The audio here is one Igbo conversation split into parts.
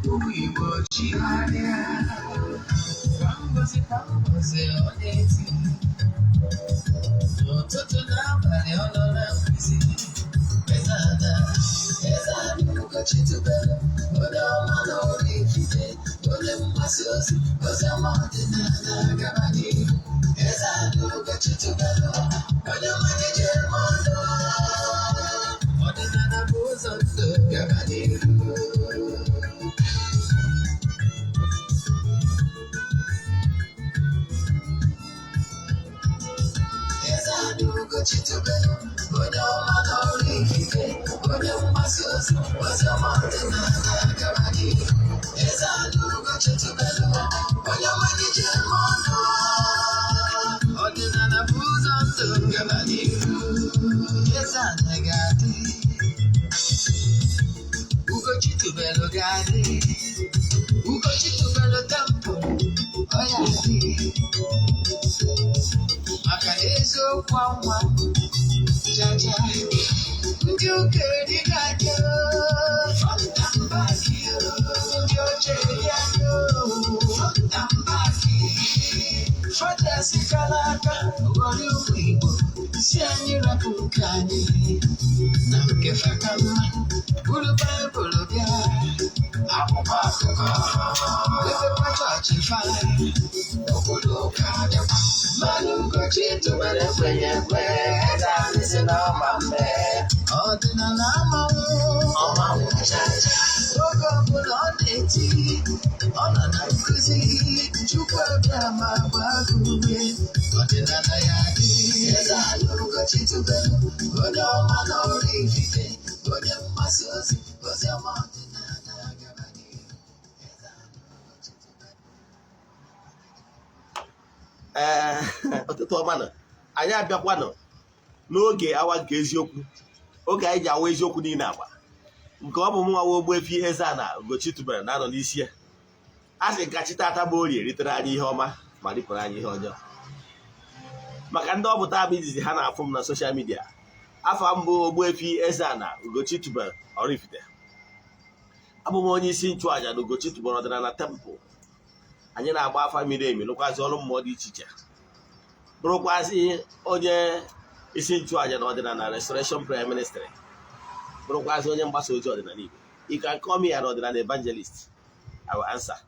Ugochi Pambozi Oneti Toto Nabali Onora Prisi Eze-Ana Ugochi tubelu Oda Omano Oraifite Ole Mmasiosi Oziọma ọdịnala Gabani Eze-Ana Ugochi tubelu Onye Manije Mondo ọdịnala bụ ụzọ ndụ Gabani Ugochi tubelu onye ọma n'Oraifite onye mgbasa ozi oziọma ọdịnala Gabani Eze-Ana Ugochi tubelu onye manije ọnụ ọdịnala bụ ụzọ ndụ Gabani Eze-Ana ga-adị Ugochi tubelu ga-adị Ugochi tubelu temple ọ ya adị maka na eziokwu anwa jaja ndị okenye dị ga-adị fọntambaki ndị oche dị adị fọntambaki fọdasi kara aka ghọrọ ụmụ Igbo si anyị rapụ nke anyị na nke faka mma bụrụ Baịbụl bịa akwụkwọ akụkọ ebekwa chọọchị fara obodo ụka dịkwa mmanụ Ugochi tubelu ekwenye ekwe Eze-Ana si na ọma mme ọdịnala ọmanwụ chacha oge ọbụla ọ na-eti ọ nọ na nkụzi Chukwu Abịama gbara ume ọdịnala ya dị Eze-Ana Ugochi tubelu onye ọma n'Oraifite onye mgbasa ozi oziọma ọdịnala Gabani ọtụtụ ọmanụ anyị abịakwanụ n'oge awa nke eziokwu oge anyị ji awa eziokwu niile agba nke ọ bụ mụ nwa Ogbuefi Eze-Ana Ugochi tubelu na-anọ n'isi ya a sị nka chitata bụ orie ritere anyị ihe ọma ma ripụrụ anyị ihe ọjọọ maka ndị ọpụta abụ izizi ha na-afụ m na soshal midia afọ mbụ Ogbuefi Eze-Ana Ugochi tubelu Oraifite abụ m onye isi nchụaja na Ugochi tubelu ọdịnala tempụl anyị na-agba afa miri emi lụkwazị ọrụ mmụọ dị iche iche bụrụkwazị onye isi nchụaja na ọdịnala restoration prayer ministry bụrụkwazị onye mgbasa ozi ọdịnala Igbo you can call me an ọdịnala evangelist I will answer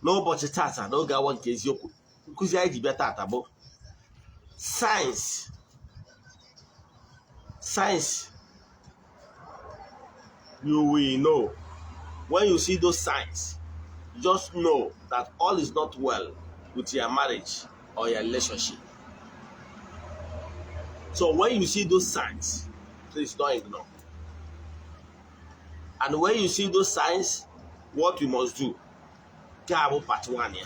n'ụbọchị tata n'oge awa nke eziokwu nkụzi anyị ji bịa tata bụ signs you will know when you see those signs. Just know that all is not well with your marriage or your relationship. So when you see those signs, please don't ignore. And when you see those signs, what you must do. Part 1 here.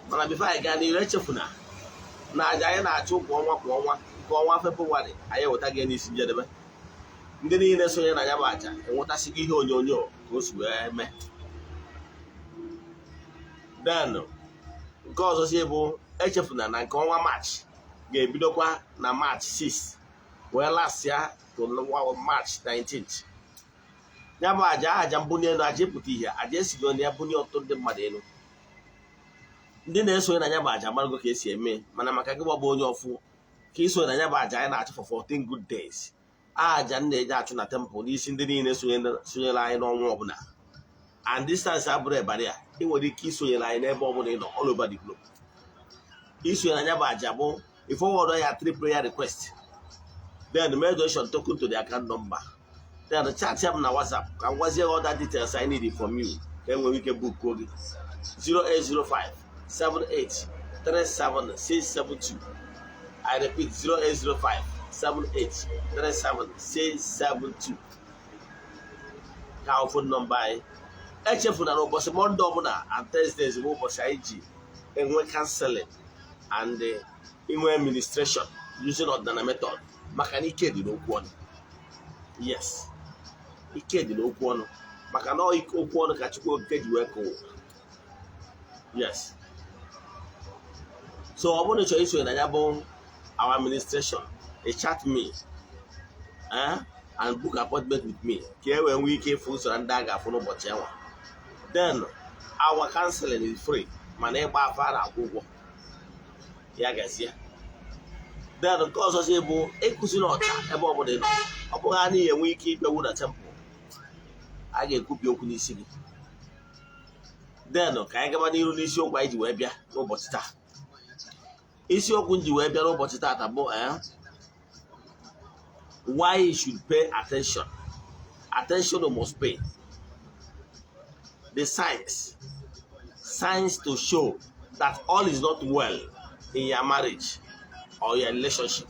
But before I get in, let's na aja na-achụ kwa ọnwa Febụwarị anyị wetaghị n'isi njedebe ndị niile sonye na ya bụ aja enwetasịghị ihe onyonyo ka o si wee mee then nke ọzọ si bụ echefuna na nke ọnwa March ga-ebidokwa na March 6 wee last ya to March 19th ya bụ aja mbunye elu aja ịpụta ihe aja esigo na ya bunye ọtụtụ ndị mmadụ elu ndị na-esonye na ya bụ aja marago ka esi eme mana maka gị gbagba onye ọfụ ka isonye na ya bụ aja anyị na-achụ for 14 good days aja na-eji achụ na temple n'isi ndị niile sonyere anyị n'ọnwa ọbụla and distance abụrụ ebara ya ị nwere ike isonyere anyị n'ebe ọbụla ị nọ all over the globe isonye na ya bụ aja bụ forward ya 3 prayer request then make donation token to the account number then chat ya m na WhatsApp ka m gwazie other details I need from you ka enwere ike book oge 0805-7837-672. I repeat 0805-7837-672. Ka phone number anyị echefuna na ụbọchị Monday ọbụla and Thursdays bụ ụbọchị anyị ji enwe counseling and inwe administration using ọdịnala method maka na ike dị n'okwu ọnụ. Yes, ike dị n'okwu ọnụ maka na okwu ọnụ ka Chukwu Okike ji wee kụọ. Yes. So ọ bụrụ na chọrọ iso na ya bụ our administration, chat me. and book appointment with me. When we came full surrender for no but then our counseling is free. My name Bafara Google. Yeah, guys, yeah. Then of course I say bo ekusinota ebe obodo no. Obo ha na enwe ike ibewu na temple. A ga-ekwubi okwu n'isi gị. Then ka anyị gaba n'iru n'isi okwu anyị ji wee bịa n'ụbọchị taa. Isi okwu ji wee bịa n'ụbọchị taa bụ why you should pay attention. Attention you must pay. The signs to show that all is not well in your marriage or your relationship.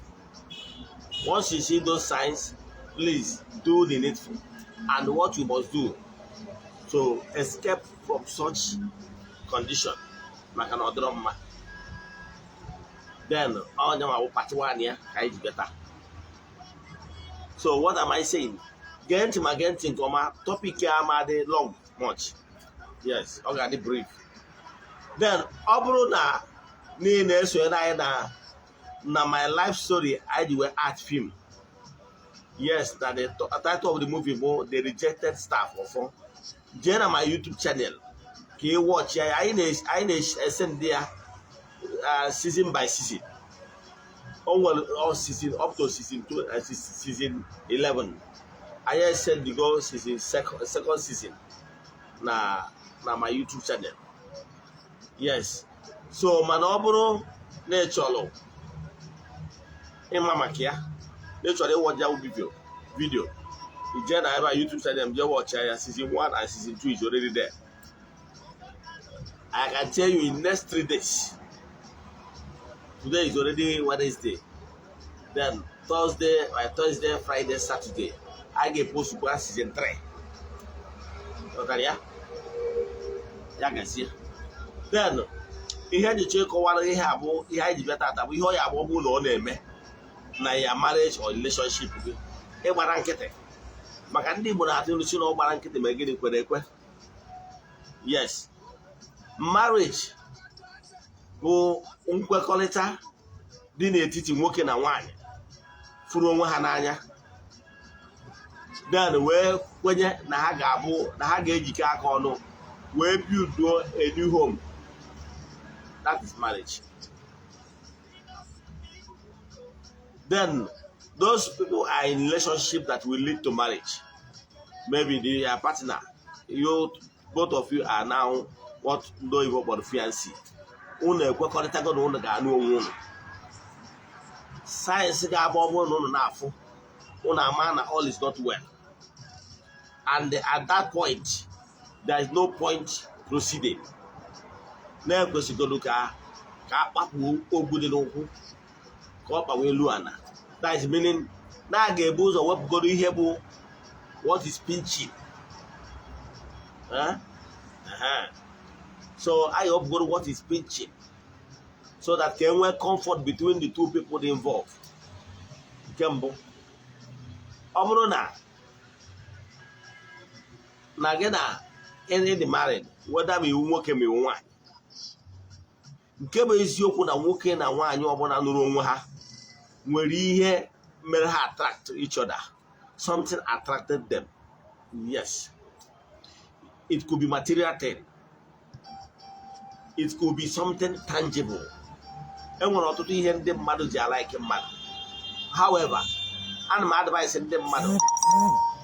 Once you see those signs, please do the needful. And what you must do to escape from such condition. Then, so what am I saying? Get in comma topic long much. Yes, already brief. Then obro na my life story I do art film. Yes, that the title of the movie was The Rejected Staff of Jen on my YouTube channel. Can you watch? I send there season by season. All season up to season 2 and season 11. I said the go season second season. Na my YouTube channel. Yes. So manobro necholo. Mama kia. Naturally watch that video. The Jen I YouTube channel just watch season 1 and season 2 is already there. I can tell you in next 3 days. Today is already Wednesday. Then Thursday, Friday, Saturday. I get post to season 3. Okay, yeah? You can see. Then, ihe ji check kọwara ihe abụ ihe anyị ji bịa tata bụ ihe ọ ya abụ ọbụ na ọ na-eme na ya marriage or relationship gị ịgbara nkịtị maka ndị Igbo na-atụ nruchi na ọgbara nkịtị ma gịnị kwere ekwe. Yes, marriage bụ nkwekọrịta dị n'etiti nwoke na nwaanyị fụrụ onwe ha n'anya, then wee kwenye na ha ga-ejikọ aka ọnụ wee build a new home. That is marriage. Then those people are in relationship that will lead to marriage. Maybe their partner, both of you are now what do you about fiancé. Science all is not well. And at that point, there is no point proceeding. That is meaning what is pinching. So I hope God what is pinching, so that can work comfort between the two people involved. Kembo. Nagena any married, whether me nwoke me nwaanyị. Nke bụ eziokwu na nwoke na nwaanyị ọbụla nụrụ onwe ha nwere ihe mere ha attract each other. Something attracted them. Yes. It could be material thing. It could be something tangible. Enwere ọtụtụ ihe ndị mmadụ ji alike mmadụ. However, ana m advise ndị mmadụ,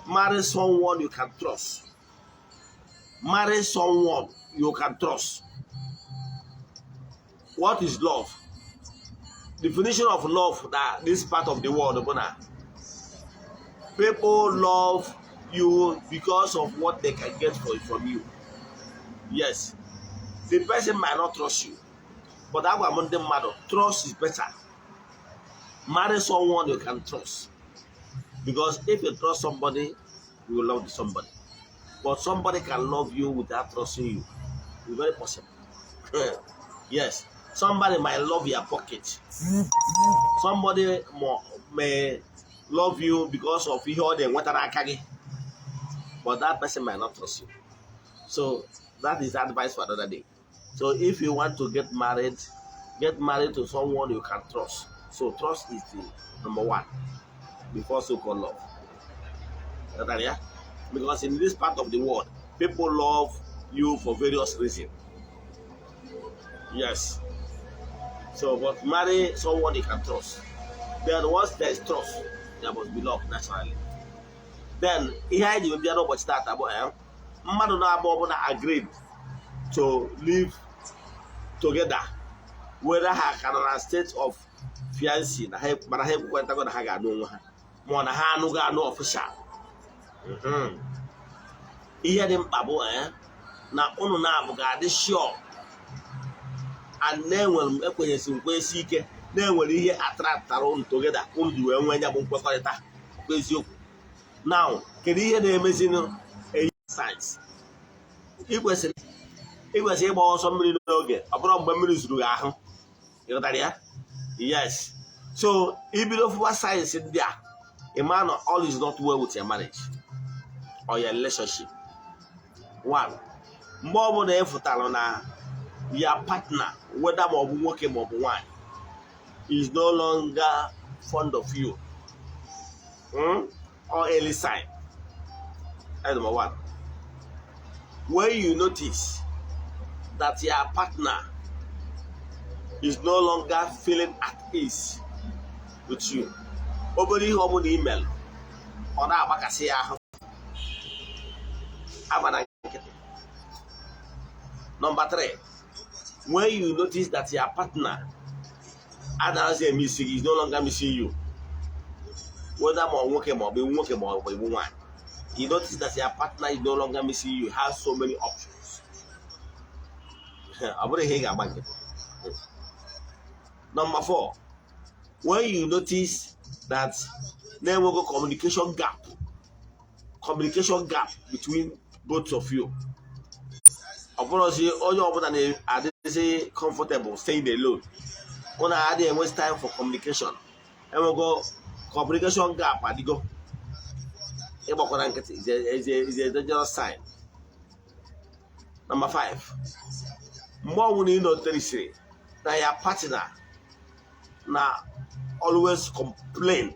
marry someone you can trust. Marry someone you can trust. What is love? Definition of love that this part of the world, people love you because of what they can get from you. Yes, the person might not trust you, but trust is better. Marry someone you can trust, because if you trust somebody, you will love somebody. But somebody can love you without trusting you. It's very possible. Yes. Somebody might love your pocket. Somebody may love you because of but that person might not trust you. So that is advice for another day. So if you want to get married to someone you can trust. So trust is the number one before so-called love. Because in this part of the world, people love you for various reasons. Yes. So, but marry someone you can trust. Then once there is trust, there must be love naturally. Then ihe anyị ji bịa n'ụbọchị taata bụ mmadụ na-abụ ọbụla agreed to live together, whether ha ka nọ na state of fiancé na mana ha ekwekọrịtago na ha ga-anụ onwe ha ma ọ na ha anụghị anụ official. Ihe dị mkpa bụ na unu na-abụ ga-adị sure and na-enwere m ekwenyesi nkwesi ike na-enwere ihe attraktara unu together unu ji wee nwee ya bụ nkwekọrịta eziokwu. Now kedu ihe na-emezinu science? Ikwesịrị ịgba ọsọ mmiri n'oge ọ bụrụ mgbe mmiri zuru gị ahụ. Ịghọtara ya? Yes. So ibido fụwa sayensị ndị a, a man all is not well with your marriage or your relationship. One, mgbe ọbụla ịfụtara na your partner, whether ma ọ bụ nwoke ma ọ bụ nwanyị, is no longer fond of you, or early sign. That's number one. When you notice that your partner is no longer feeling at ease with you, obere ihe ọbụla email ọ na-agbakasị ya ahụ, abana nkịtị. Number three, when you notice that your partner anaghịzi missing, is no longer missing you, whether ma nwoke ma ọ bụ nwoke ma ọ bụ nwanyị, you notice that your partner is no longer missing you, has so many options. Number four, when you notice that there will go communication gap between both of you. Obviously, all your partner are they comfortable staying alone. When I had waste time for communication, and we go communication gap. I go. Is a dangerous sign. Number five, more when you notice that your partner now always complain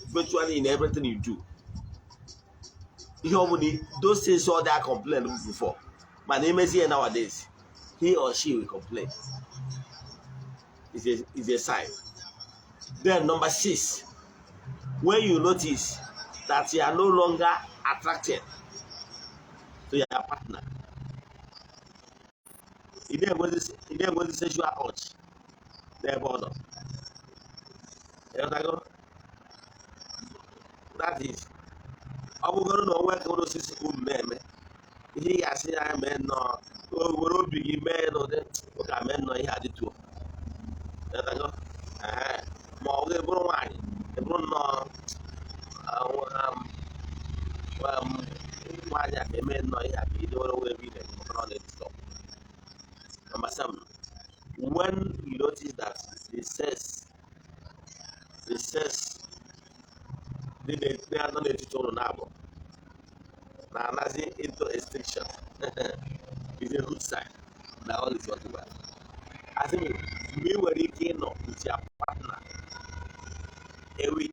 virtually in everything you do. Those things all that complain before. My name is here nowadays. He or she will complain. It's a sign. Then number six, when you notice that you are no longer attracted to your partner, you didn't go to sexual urge. Therefore, that is, I will go to work on those good men. He has seen I men no, will be men or the men no, he had it too. More the wine, the Bruno, why I men no, he had it all away with it. Number seven, when you notice that it says they are not editorial now. Now, nothing into extinction is a good sign. Now, all is what you want. I think we were looking with your partner a week,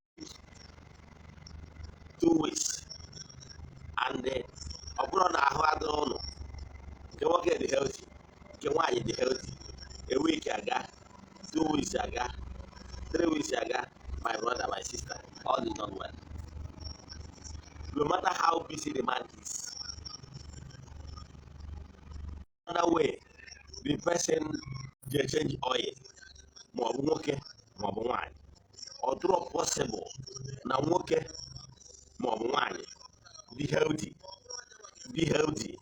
2 weeks, and then upon our hard on, can work at the healthy, can watch the healthy. A week ago, 2 weeks ago, 3 weeks ago, my brother, my sister, all is not well. No matter how busy the man is. Another way, the person can change oil, more working, more wine. Or drop possible, now working, more wine. Be healthy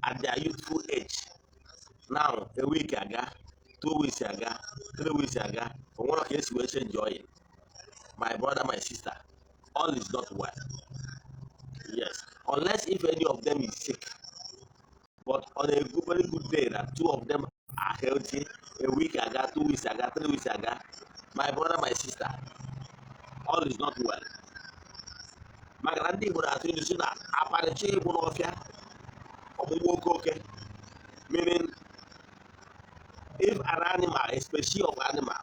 at their youthful age. Now, a week ago, 2 weeks ago, 3 weeks ago, for one case, we change oil. My brother, my sister, all is not well. Yes, unless if any of them is sick. But on a very good day, that 2 of them are healthy, a week ago, 2 weeks ago, 3 weeks ago, my brother, my sister, all is not well. My grandmother would have told you that apparently one of you, meaning if an animal, a species of animal,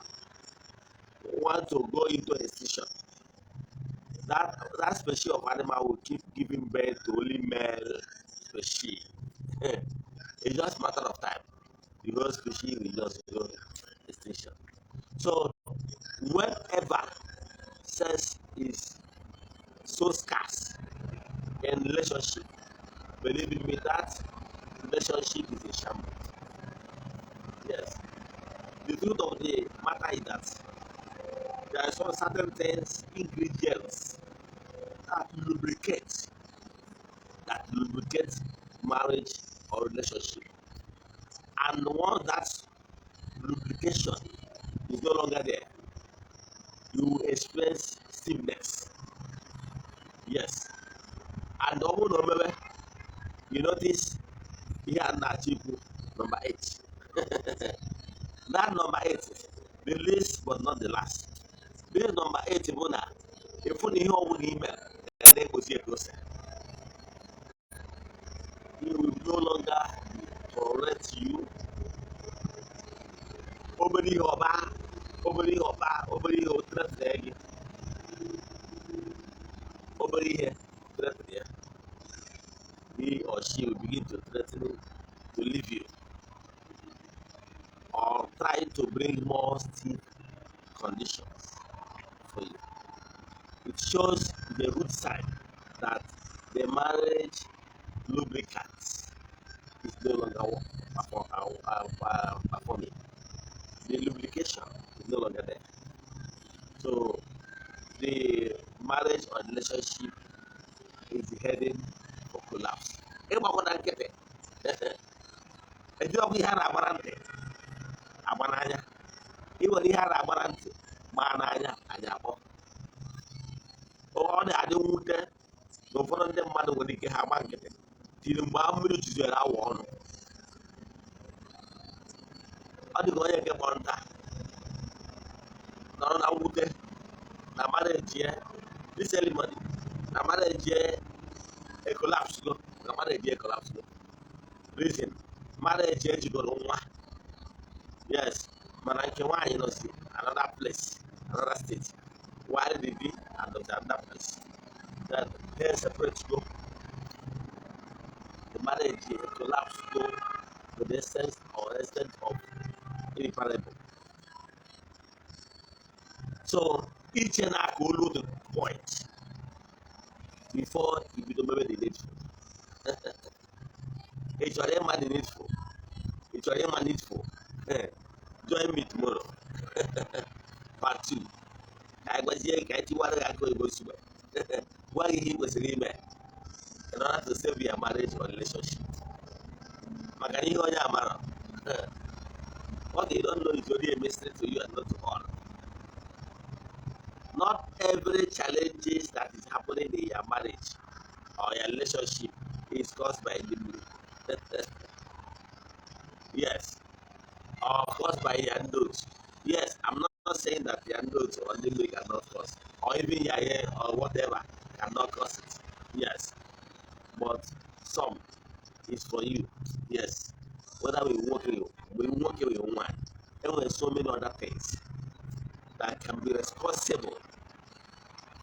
want to go into extinction, that species of animal will keep giving birth to only male species. It's just a matter of time. The whole species will just go extinction. So whenever sex is so scarce in relationship, believe me, that relationship is a shambles. Yes. The truth of the matter is that there are some certain things, ingredients that lubricate marriage or relationship. And once that lubrication is no longer there, you will experience stiffness. Yes. And over, you notice here and that number 8. That number 8, the least but not the last. This number 8 bụ na ịfụ na ihe ọbụla ime ga na-egosi egosi. He will no longer tolerate you. Obere ihe ọba, obere ihe o threaten gị, obere ihe threaten ya. He or she will begin to threaten to leave you or try to bring more stiff conditions for you. It shows the root sign that the marriage lubricant is no longer performing. The lubrication is no longer there. So the marriage or relationship is heading for collapse. Ịgbakọta nkịtị, ejiọkwa ihe a na-agbara ntị agba n'anya. Iwere ihe a na-agbara ntị gbaa n'anya anyị akpọ. Ọ na-adị mwute na ụfọdụ ndị mmadụ nwere ike ha agba nkịtị tiri mgbe mmiri juzere awa ọnụ. Ọ dịka onye nke kpọrọ nta nọrọ na mwute na marriage ya this ceremony na marriage ya collapse go na marriage ya collapse go. Reason marriage ya jigoro nwa. Yes, mana nke nwaanyị nọ si another place, another state, while the D and another place. That they separate go. The marriage collapse go to the sense or extent of irreparable. So each and every go to the point before you become the needful. It's already man needful. It's already man needful. Join me tomorrow. Part 2. I was here, I go to why he was a man in order to save your marriage or relationship. Magani Hoya Mara. What they don't know is only a mystery to you and not to all. Not every challenges that is happening in your marriage or your relationship is caused by the mood. Yes. Or caused by your notes. Yes, I'm not saying that your notes or the mood cannot cause, or even your hair or whatever cannot cause it. Yes. But some is for you. Yes. Whether we work with one, and with so many other things that can be responsible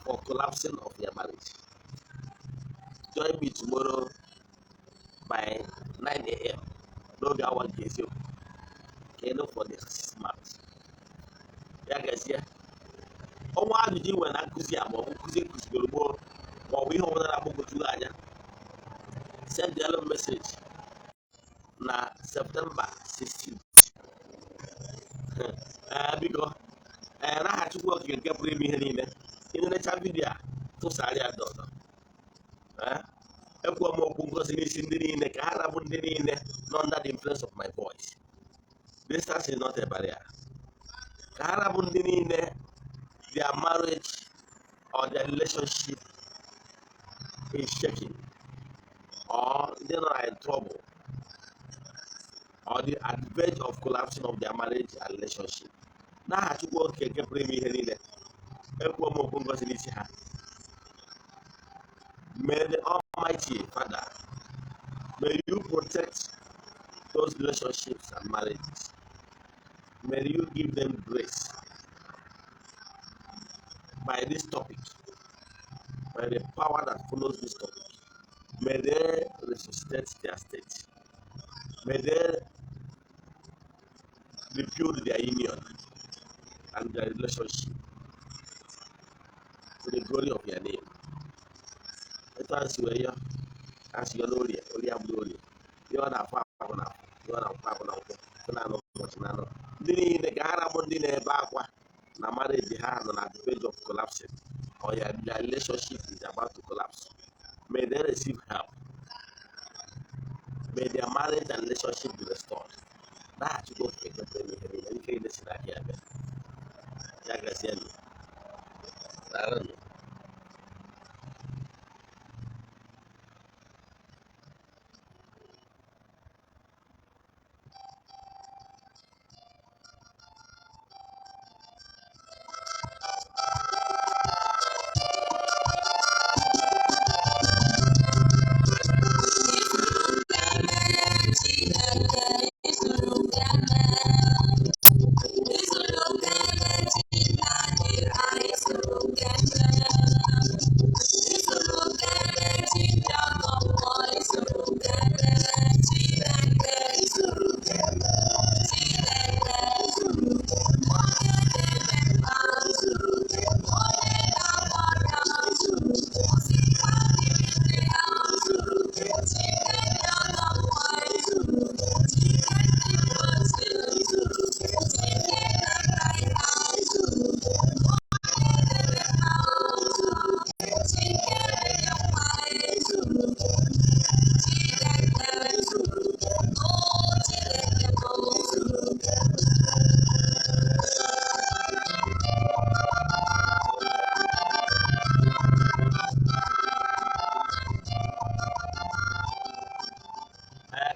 for collapsing of your marriage. Join me tomorrow by 9 a.m. No get one case you. Can for the 6 months. Yeah, guys, yeah. Oh, why did you when I could see a more or we hold that book to Lanya? Send the other message na September 16th. Because I had to work in Gabriel in the video to Salia Dono. Under the influence of my voice. Distance is not a barrier. Their marriage or their relationship is shaking, or they are in trouble, or they are at the verge of collapsing of their marriage and relationship. Now, I to work and get me here. May the Almighty Father, may you protect those relationships and marriages. May you give them grace by this topic. by the power that follows this topic, may they resuscitate their state. May they rebuild their union and their relationship to the glory of your name. Let us see where as your glory, only a glory. You are not far enough. You are not far enough. Ndị niile ka ha rabụ ndị na-ebe akwa na marriage ha nọ na the verge of collapsing or their relationship is about to collapse. May they receive help. May their marriage and relationship be restored. That you go to the I don't know.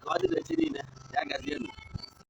Ka ọ dị na chi niile, ya gazienụ.